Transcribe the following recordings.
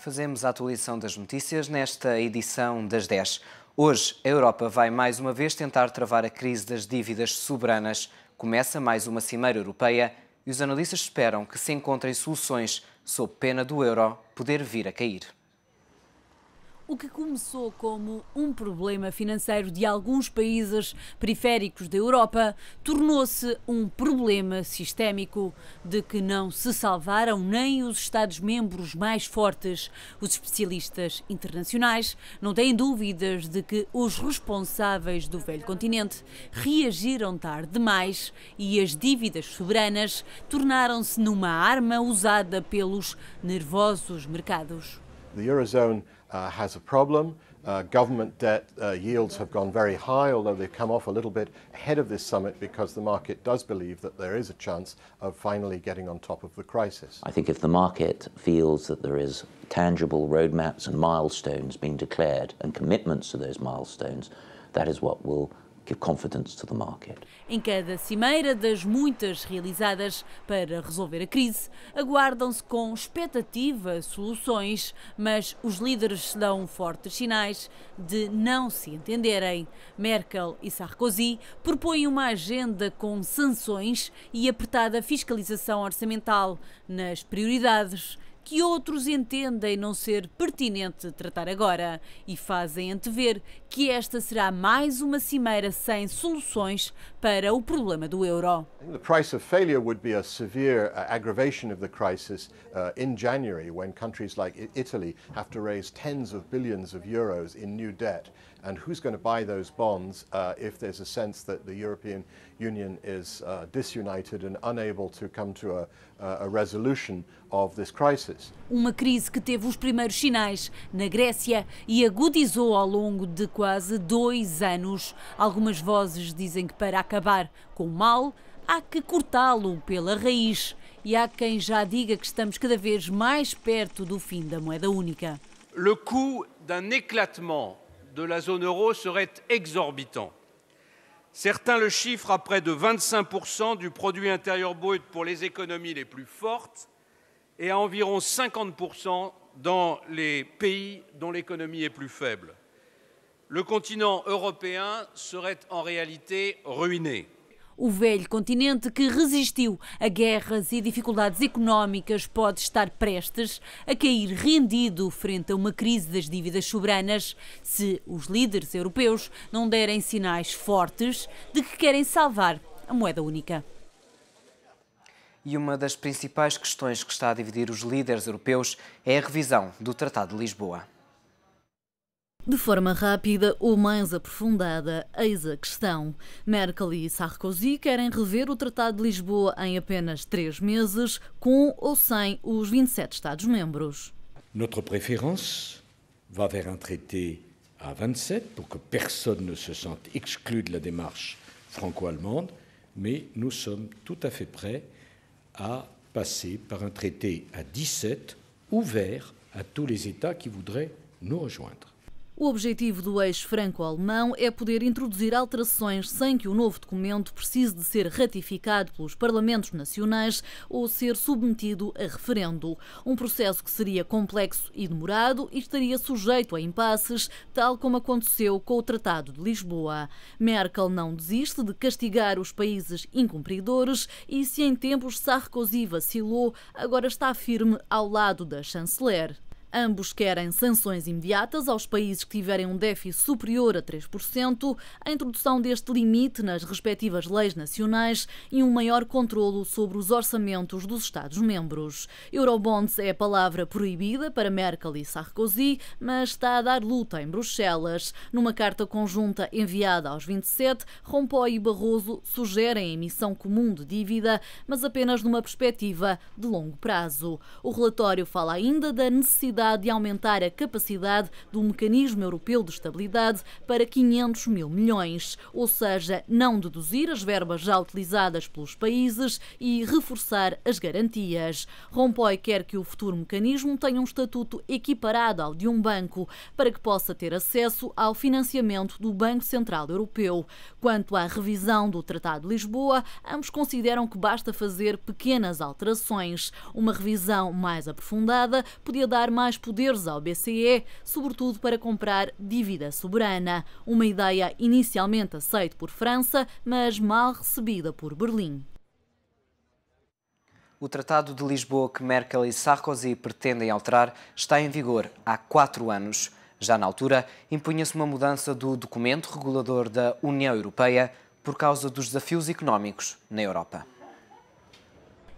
Fazemos a atualização das notícias nesta edição das 10. Hoje, a Europa vai mais uma vez tentar travar a crise das dívidas soberanas. Começa mais uma cimeira europeia e os analistas esperam que se encontrem soluções sob pena do euro poder vir a cair. O que começou como um problema financeiro de alguns países periféricos da Europa tornou-se um problema sistémico de que não se salvaram nem os Estados-membros mais fortes. Os especialistas internacionais não têm dúvidas de que os responsáveis do velho continente reagiram tarde demais e as dívidas soberanas tornaram-se numa arma usada pelos nervosos mercados. The Eurozone has a problem. Government debt yields have gone very high, although they've come off a little bit ahead of this summit because the market does believe that there is a chance of finally getting on top of the crisis. I think if the market feels that there is tangible roadmaps and milestones being declared and commitments to those milestones, that is what will give confidence to the market. Em cada cimeira das muitas realizadas para resolver a crise, aguardam-se com expectativa soluções, mas os líderes dão fortes sinais de não se entenderem. Merkel e Sarkozy propõem uma agenda com sanções e apertada fiscalização orçamental nas prioridades que outros entendem não ser pertinente tratar agora e fazem antever que esta será mais uma cimeira sem soluções para o problema do euro. The price of failure would be a severe aggravation of the crisis in January when countries like Italy have to raise tens of billions of euros in new debt. And who's going to buy those bonds if there's a sense that the European Union is disunited and unable to come to a resolution of this crisis? Uma crise que teve os primeiros sinais na Grécia e agudizou ao longo de quase 2 anos. Algumas vozes dizem que para acabar com o mal há que cortá-lo pela raiz. E há quem já diga que estamos cada vez mais perto do fim da moeda única. Le coût d'un éclatement de la zone euro serait exorbitant. Certains le chiffrent à près de 25% du produit intérieur brut pour les économies les plus fortes et à environ 50% dans les pays dont l'économie est plus faible. Le continent européen serait en réalité ruiné. O velho continente que resistiu a guerras e dificuldades económicas pode estar prestes a cair rendido frente a uma crise das dívidas soberanas se os líderes europeus não derem sinais fortes de que querem salvar a moeda única. E uma das principais questões que está a dividir os líderes europeus é a revisão do Tratado de Lisboa. De forma rápida ou mais aprofundada, eis a questão. Merkel e Sarkozy querem rever o Tratado de Lisboa em apenas 3 meses, com ou sem os 27 Estados-membros. Notre préférence va vers un traité à 27 pour que personne ne se sente exclu de la démarche franco-allemande, mais nous sommes tout à fait prêts à passer par un traité à 17 ouvert à tous les États qui voudraient nous rejoindre. O objetivo do eixo franco-alemão é poder introduzir alterações sem que o novo documento precise de ser ratificado pelos parlamentos nacionais ou ser submetido a referendo. Um processo que seria complexo e demorado e estaria sujeito a impasses, tal como aconteceu com o Tratado de Lisboa. Merkel não desiste de castigar os países incumpridores e, se em tempos Sarkozy vacilou, agora está firme ao lado da chanceler. Ambos querem sanções imediatas aos países que tiverem um déficit superior a 3%, a introdução deste limite nas respectivas leis nacionais e um maior controlo sobre os orçamentos dos Estados-membros. Eurobonds é a palavra proibida para Merkel e Sarkozy, mas está a dar luta em Bruxelas. Numa carta conjunta enviada aos 27, Rompuy e Barroso sugerem a emissão comum de dívida, mas apenas numa perspectiva de longo prazo. O relatório fala ainda da necessidade de aumentar a capacidade do Mecanismo Europeu de Estabilidade para 500 mil milhões, ou seja, não deduzir as verbas já utilizadas pelos países e reforçar as garantias. Rompuy quer que o futuro mecanismo tenha um estatuto equiparado ao de um banco, para que possa ter acesso ao financiamento do Banco Central Europeu. Quanto à revisão do Tratado de Lisboa, ambos consideram que basta fazer pequenas alterações. Uma revisão mais aprofundada podia dar mais mais poderes ao BCE, sobretudo para comprar dívida soberana. Uma ideia inicialmente aceita por França, mas mal recebida por Berlim. O Tratado de Lisboa que Merkel e Sarkozy pretendem alterar está em vigor há 4 anos. Já na altura, impunha-se uma mudança do documento regulador da União Europeia por causa dos desafios económicos na Europa.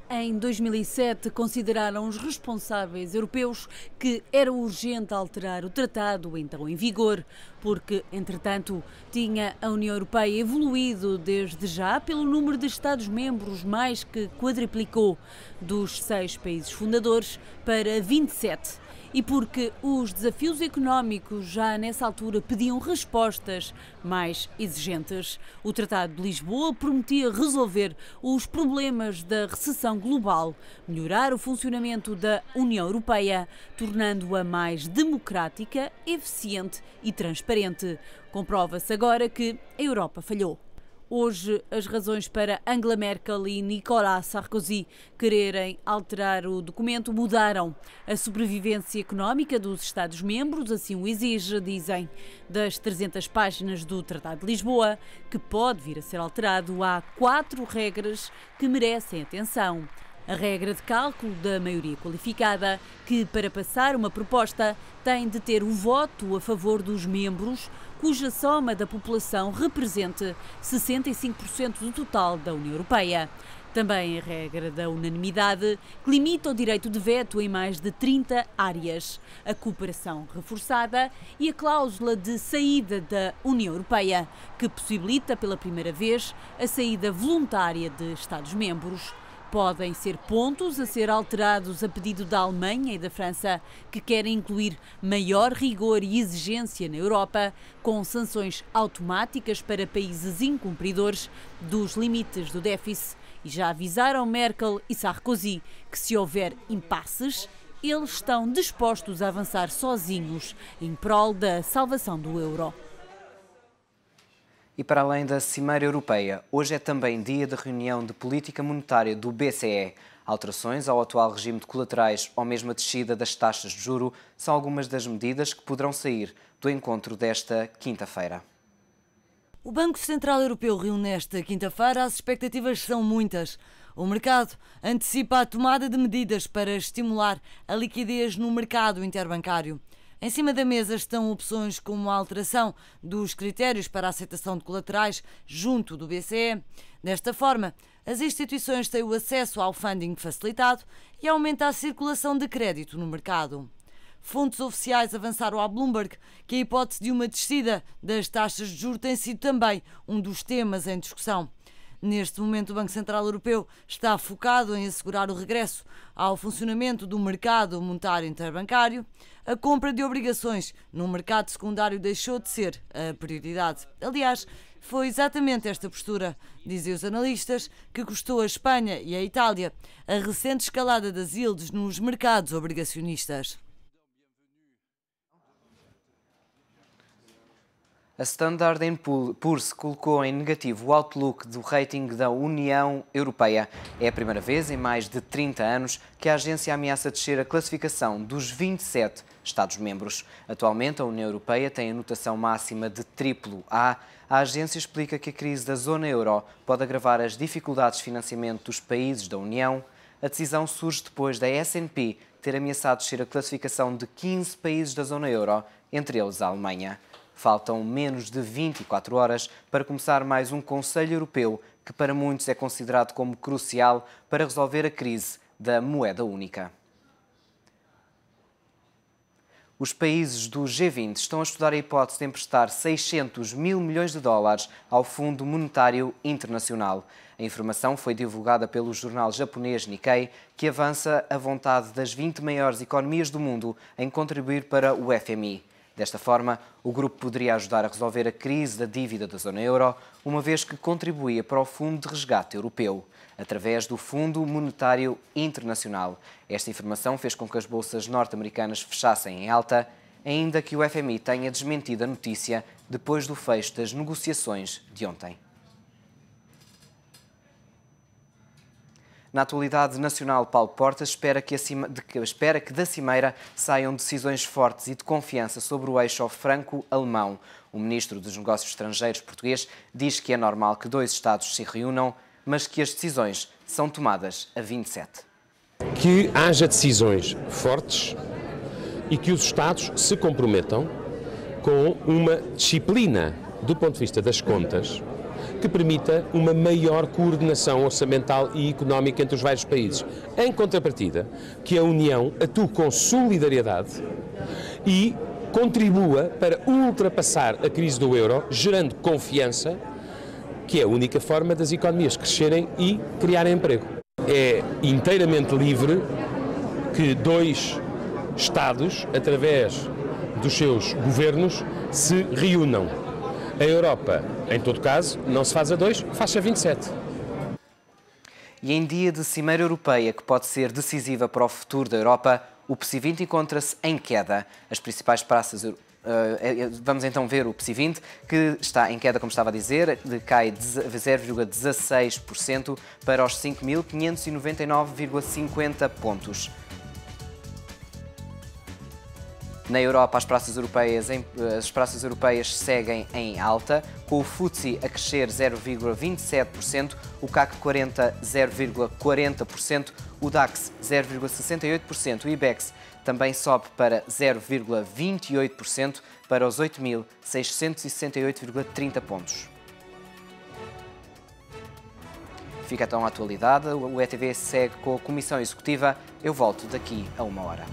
Em 2007, consideraram os responsáveis europeus que era urgente alterar o tratado então em vigor, porque, entretanto, tinha a União Europeia evoluído desde já pelo número de Estados-membros mais que quadriplicou, dos 6 países fundadores para 27. E porque os desafios económicos já nessa altura pediam respostas mais exigentes. O Tratado de Lisboa prometia resolver os problemas da recessão global, melhorar o funcionamento da União Europeia, tornando-a mais democrática, eficiente e transparente. Comprova-se agora que a Europa falhou. Hoje, as razões para Angela Merkel e Nicolas Sarkozy quererem alterar o documento mudaram. A sobrevivência económica dos Estados-membros assim o exige, dizem. Das 300 páginas do Tratado de Lisboa, que pode vir a ser alterado, há 4 regras que merecem atenção. A regra de cálculo da maioria qualificada, que para passar uma proposta tem de ter o voto a favor dos membros, cuja soma da população represente 65% do total da União Europeia. Também a regra da unanimidade, que limita o direito de veto em mais de 30 áreas, a cooperação reforçada e a cláusula de saída da União Europeia, que possibilita pela primeira vez a saída voluntária de Estados-membros. Podem ser pontos a ser alterados a pedido da Alemanha e da França, que querem incluir maior rigor e exigência na Europa, com sanções automáticas para países incumpridores dos limites do déficit. E já avisaram Merkel e Sarkozy que, se houver impasses, eles estão dispostos a avançar sozinhos em prol da salvação do euro. E para além da Cimeira Europeia, hoje é também dia da reunião de política monetária do BCE. Alterações ao atual regime de colaterais ou mesmo a descida das taxas de juro são algumas das medidas que poderão sair do encontro desta quinta-feira. O Banco Central Europeu reúne nesta quinta-feira. As expectativas são muitas. O mercado antecipa a tomada de medidas para estimular a liquidez no mercado interbancário. Em cima da mesa estão opções como a alteração dos critérios para a aceitação de colaterais junto do BCE. Desta forma, as instituições têm o acesso ao funding facilitado e aumenta a circulação de crédito no mercado. Fontes oficiais avançaram à Bloomberg que a hipótese de uma descida das taxas de juros tem sido também um dos temas em discussão. Neste momento, o Banco Central Europeu está focado em assegurar o regresso ao funcionamento do mercado monetário interbancário. A compra de obrigações no mercado secundário deixou de ser a prioridade. Aliás, foi exatamente esta postura, dizem os analistas, que custou à Espanha e à Itália a recente escalada das yields nos mercados obrigacionistas. A Standard & Poor's colocou em negativo o outlook do rating da União Europeia. É a primeira vez em mais de 30 anos que a agência ameaça descer a classificação dos 27 Estados-membros. Atualmente, a União Europeia tem a notação máxima de AAA. A agência explica que a crise da zona euro pode agravar as dificuldades de financiamento dos países da União. A decisão surge depois da S&P ter ameaçado descer a classificação de 15 países da zona euro, entre eles a Alemanha. Faltam menos de 24 horas para começar mais um Conselho Europeu que para muitos é considerado como crucial para resolver a crise da moeda única. Os países do G20 estão a estudar a hipótese de emprestar 600 mil milhões de dólares ao Fundo Monetário Internacional. A informação foi divulgada pelo jornal japonês Nikkei, que avança a vontade das 20 maiores economias do mundo em contribuir para o FMI. Desta forma, o grupo poderia ajudar a resolver a crise da dívida da zona euro, uma vez que contribuía para o Fundo de Resgate Europeu, através do Fundo Monetário Internacional. Esta informação fez com que as bolsas norte-americanas fechassem em alta, ainda que o FMI tenha desmentido a notícia depois do fecho das negociações de ontem. Na atualidade nacional, Paulo Portas espera que da Cimeira saiam decisões fortes e de confiança sobre o eixo franco-alemão. O ministro dos Negócios Estrangeiros português diz que é normal que 2 Estados se reúnam, mas que as decisões são tomadas a 27. Que haja decisões fortes e que os Estados se comprometam com uma disciplina do ponto de vista das contas que permita uma maior coordenação orçamental e económica entre os vários países. Em contrapartida, que a União atue com solidariedade e contribua para ultrapassar a crise do euro, gerando confiança, que é a única forma das economias crescerem e criarem emprego. É inteiramente livre que 2 Estados, através dos seus governos, se reúnam. A Europa, em todo caso, não se faz a 2, faz a 27. E em dia de Cimeira Europeia, que pode ser decisiva para o futuro da Europa, o PSI 20 encontra-se em queda. As principais praças... Vamos então ver o PSI 20, que está em queda, como estava a dizer, cai 0,16% para os 5.599,50 pontos. Na Europa, as praças europeias seguem em alta, com o FTSE a crescer 0,27%, o CAC 40 0,40%, o DAX 0,68%, o IBEX também sobe para 0,28% para os 8.668,30 pontos. Fica então a atualidade. O ETV segue com a Comissão Executiva. Eu volto daqui a 1 hora.